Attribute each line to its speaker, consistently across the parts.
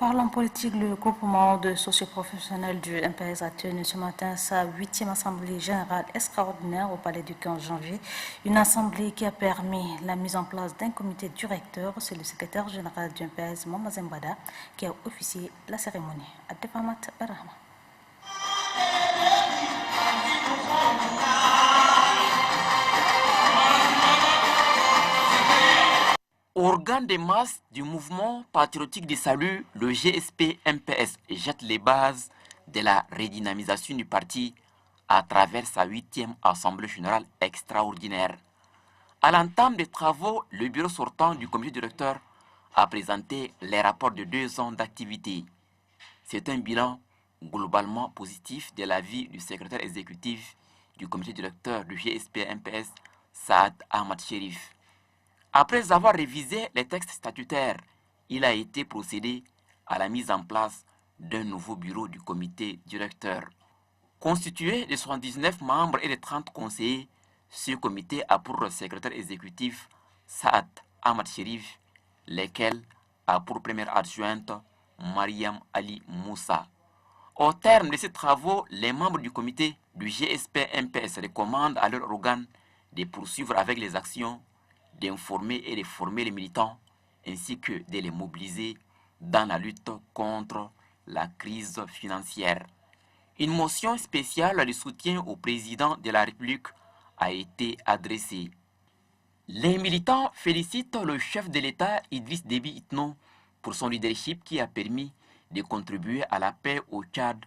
Speaker 1: Parlons politique, le groupement de socioprofessionnels du MPS a tenu ce matin sa 8e assemblée générale extraordinaire au palais du 15 janvier. Une assemblée qui a permis la mise en place d'un comité directeur. C'est le secrétaire général du MPS, Mama Zembada, qui a officié la cérémonie. Adepamat Barahama.
Speaker 2: Organe de masse du mouvement patriotique de salut, le GSP-MPS jette les bases de la redynamisation du parti à travers sa 8e assemblée générale extraordinaire. À l'entame des travaux, le bureau sortant du comité directeur a présenté les rapports de 2 ans d'activité. C'est un bilan globalement positif de la vie du secrétaire exécutif du comité directeur du GSP-MPS, Saad Ahmad Sherif. Après avoir révisé les textes statutaires, il a été procédé à la mise en place d'un nouveau bureau du comité directeur. Constitué de 79 membres et de 30 conseillers, ce comité a pour secrétaire exécutif Saad Ahmad Sherif, lesquels a pour première adjointe Mariam Ali Moussa. Au terme de ces travaux, les membres du comité du GSP-MPS recommandent à leur organe de poursuivre avec les actions, d'informer et de former les militants, ainsi que de les mobiliser dans la lutte contre la crise financière. Une motion spéciale de soutien au président de la République a été adressée. Les militants félicitent le chef de l'État Idriss Déby Itno pour son leadership qui a permis de contribuer à la paix au Tchad,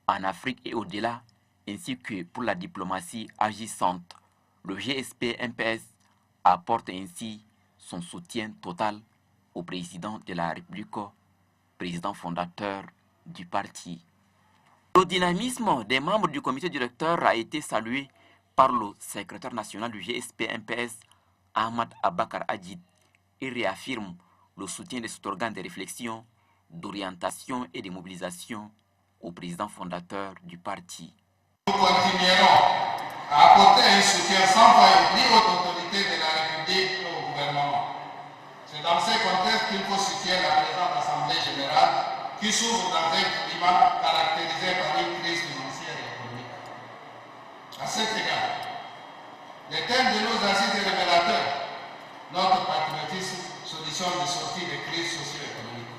Speaker 2: en Afrique et au-delà, ainsi que pour la diplomatie agissante. Le GSP-MPS apporte ainsi son soutien total au président de la République, président fondateur du parti. Le dynamisme des membres du comité directeur a été salué par le secrétaire national du GSP-MPS, Ahmad Abakar Adjid. Il réaffirme le soutien de cet organe de réflexion, d'orientation et de mobilisation au président fondateur du parti.
Speaker 3: Nous continuerons à apporter un soutien sans faille ni aux autorités de la République ni au gouvernement. C'est dans ce contexte qu'il faut soutenir la présente Assemblée générale qui s'ouvre dans un climat caractérisé par une crise financière et économique. À cet égard, le thème de nos assises est révélateur. Notre patriotisme, solution de sortie des crises socio-économiques.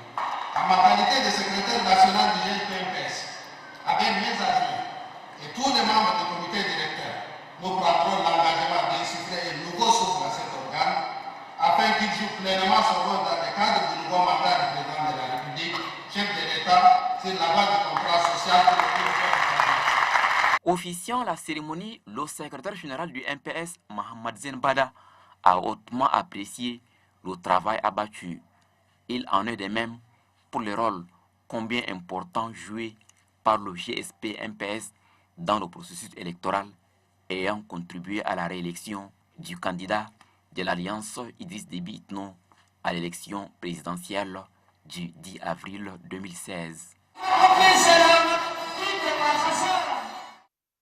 Speaker 3: En ma qualité de secrétaire national du GSP-MPS, avec mes amis et tous les membres du comité directeur, nous prendrons l'engagement d'insuffler un nouveau souffle à cet organe afin qu'il joue pleinement son rôle dans le cadre du nouveau mandat du président de la République, chef de l'État, sur la base du contrat social que le gouvernement.
Speaker 2: Officiant la cérémonie, le secrétaire général du MPS, Mohamed Zembada, a hautement apprécié le travail abattu. Il en est de même pour le rôle combien important joué par le GSP-MPS dans le processus électoral ayant contribué à la réélection du candidat de l'Alliance Idriss Déby Itno à l'élection présidentielle du 10 avril 2016.